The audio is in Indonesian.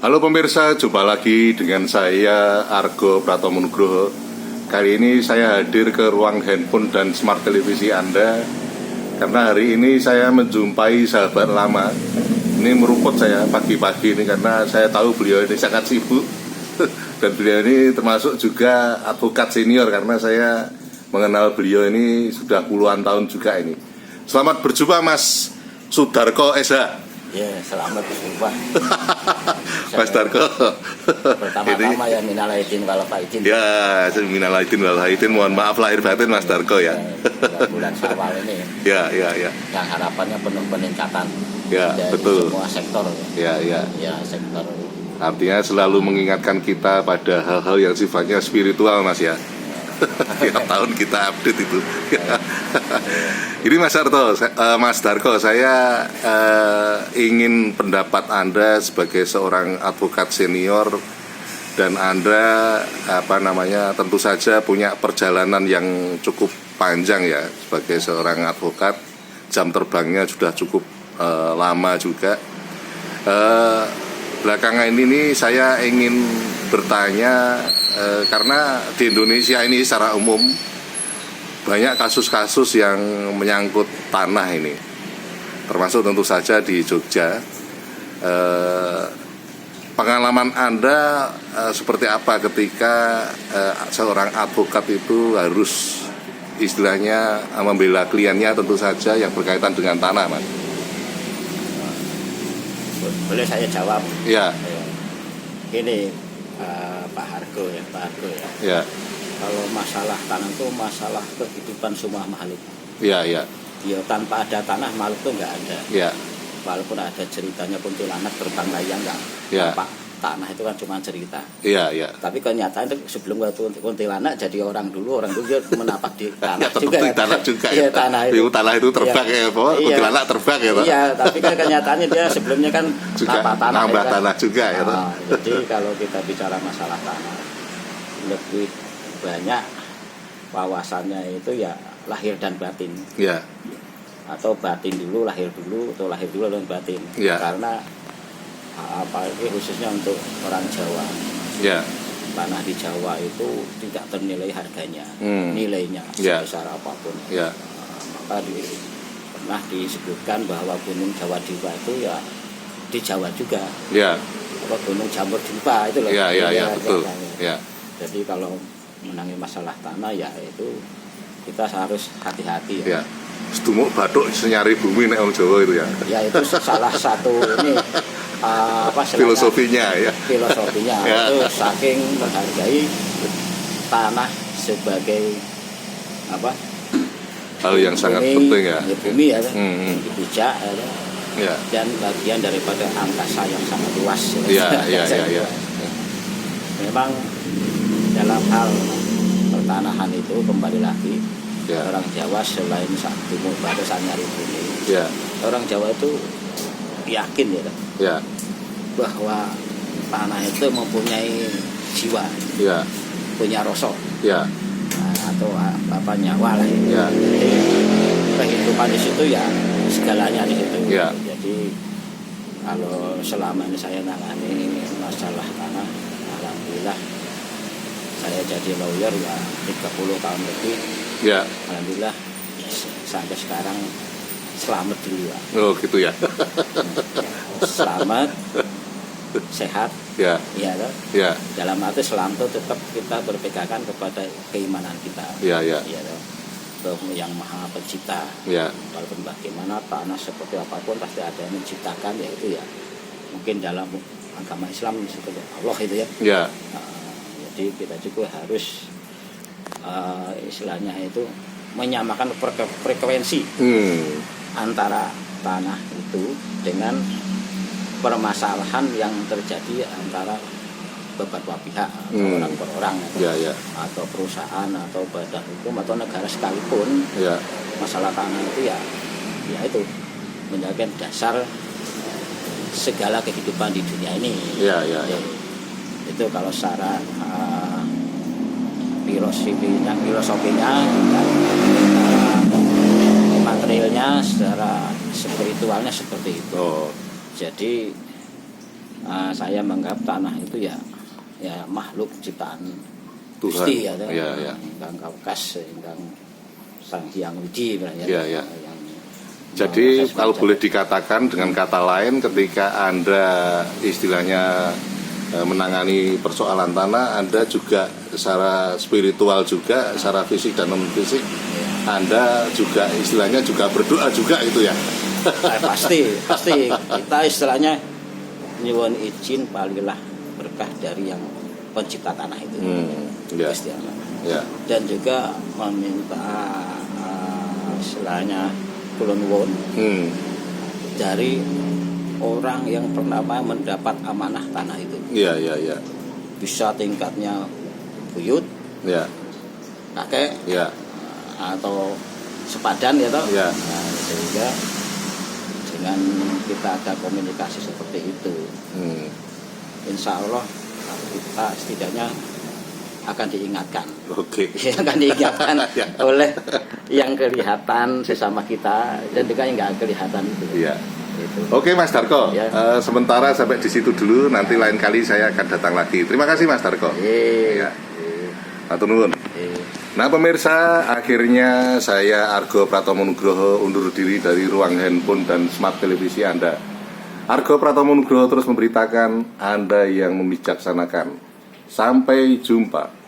Halo pemirsa, jumpa lagi dengan saya Argo Pratomo Nugroho. Kali ini saya hadir ke ruang handphone dan smart televisi Anda karena hari ini saya menjumpai sahabat lama. Ini meruput saya pagi-pagi ini karena saya tahu beliau ini sangat sibuk dan beliau ini termasuk juga advokat senior karena saya mengenal beliau ini sudah puluhan tahun juga ini. Selamat berjumpa Mas Sudarko SH. Ya, selamat berjumpa. Mas Darko. Pertama-tama ya minal aidin wal faizin. Ya, minal aidin wal faizin. Mohon maaf lahir batin Mas Darko ya. Bulan Syawal ini. Ya. Yang harapannya penuh peningkatan. Ya, dari betul. semua sektor. Ya. Ya, sektor. Artinya selalu mengingatkan kita pada hal-hal yang sifatnya spiritual, Mas ya. Tiap tahun kita update itu. Ini Mas Darko, saya ingin pendapat Anda sebagai seorang advokat senior dan Anda tentu saja punya perjalanan yang cukup panjang ya sebagai seorang advokat. Jam terbangnya sudah cukup lama juga. Belakangan ini saya ingin bertanya karena di Indonesia ini secara umum banyak kasus-kasus yang menyangkut tanah ini, termasuk tentu saja di Jogja. Pengalaman Anda seperti apa ketika seorang advokat itu harus istilahnya membela kliennya tentu saja yang berkaitan dengan tanah, Mas? Boleh saya jawab? Ya. Ini Pak Argo ya. Ya. Kalau masalah tanah itu masalah kehidupan semua makhluk. Ya. Ya, tanpa ada tanah makhluk itu nggak ada. Ya. Walaupun ada ceritanya kuntilanak terbang layang nggak. Ya. Tanah itu kan cuma cerita. Iya. Tapi kenyataan itu sebelum waktu kuntilanak jadi orang dulu dia menapak di tanah ya, juga. Tanah juga. Iya, tanah itu terbang ya, kuntilanak terbang ya, Pak. Iya, tapi kan kenyataannya dia sebelumnya kan juga nambah tanah juga ya, Pak. Jadi kalau kita bicara masalah tanah lebih banyak wawasannya itu ya lahir dan batin. Iya. Atau batin dulu, lahir dulu, atau lahir dulu dan batin. Ya. Karena apalagi khususnya untuk orang Jawa. Ya. Tanah di Jawa itu tidak ternilai harganya, nilainya sebesar apapun. Ya. Maka pernah disebutkan bahwa Gunung Jawa Dipa itu ya di Jawa juga. Ya. Gunung Jamur Dipa itu loh. Ya, betul. Ya. Jadi kalau menangani masalah tanah ya itu kita harus hati-hati ya. Sedumuk bathuk senyari bumi nek wong Jawa itu ya. Ya itu salah satu ini filosofinya ya. Ya. Itu saking menghargai tanah sebagai hal yang sangat penting ya. Bumi ya. Bijak ya. Dan bagian daripada angkasa yang sangat luas. Ya. Memang dalam hal pertanahan itu kembali lagi orang Jawa selain satu batasan nyari bumi, orang Jawa itu yakin ya, bahwa tanah itu mempunyai jiwa, punya rasa, atau nyawa lah. Jadi kehidupan di situ ya segalanya di situ. Jadi kalau selama ini saya nangani masalah tanah, alhamdulillah saya jadi lawyer ya 30 tahun lebih. Alhamdulillah sampai sekarang selamat dulu ya. Oh gitu ya. Selamat, sehat. Ya. Dalam arti selamat itu tetap kita berpegangan kepada keimanan kita. Yang Maha Pencipta. Walaupun bagaimana tanah seperti apapun pasti ada yang menciptakan, yaitu ya mungkin dalam agama Islam seperti Allah itu ya. Jadi kita juga harus istilahnya itu menyamakan frekuensi antara tanah itu dengan permasalahan yang terjadi antara beberapa pihak atau orang per orang atau perusahaan atau badan hukum atau negara sekalipun. Masalah tanah itu ya itu menjadi dasar segala kehidupan di dunia ini. Itu kalau secara filosofinya dan materialnya, secara spiritualnya seperti itu. Jadi saya menganggap tanah itu ya makhluk ciptaan Gusti ya, ingkang kawekas ingkang Sang Hyang Widi ya. Jadi kalau boleh dikatakan dengan kata lain, ketika Anda istilahnya menangani persoalan tanah, Anda juga secara spiritual juga, secara fisik dan non fisik, Anda juga istilahnya juga berdoa juga itu ya. Pasti kita istilahnya nyuwun izin palilah berkah dari yang pencipta tanah itu. Dan juga meminta istilahnya kula nuwun dari orang yang pertama mendapat amanah tanah itu. Bisa tingkatnya buyut, kakek, atau sepadan ya toh. Sehingga dengan kita ada komunikasi seperti itu, insya Allah kita setidaknya akan diingatkan. Akan diingatkan oleh yang kelihatan sesama kita dan juga yang nggak kelihatan itu. Oke Mas Darko, sementara sampai di situ dulu. Nanti lain kali saya akan datang lagi. Terima kasih Mas Darko. Matur nuwun. Nah pemirsa, akhirnya saya Argo Pratomo Nugroho undur diri dari ruang handphone dan smart televisi Anda. Argo Pratomo Nugroho terus memberitakan, Anda yang membijaksanakan. Sampai jumpa.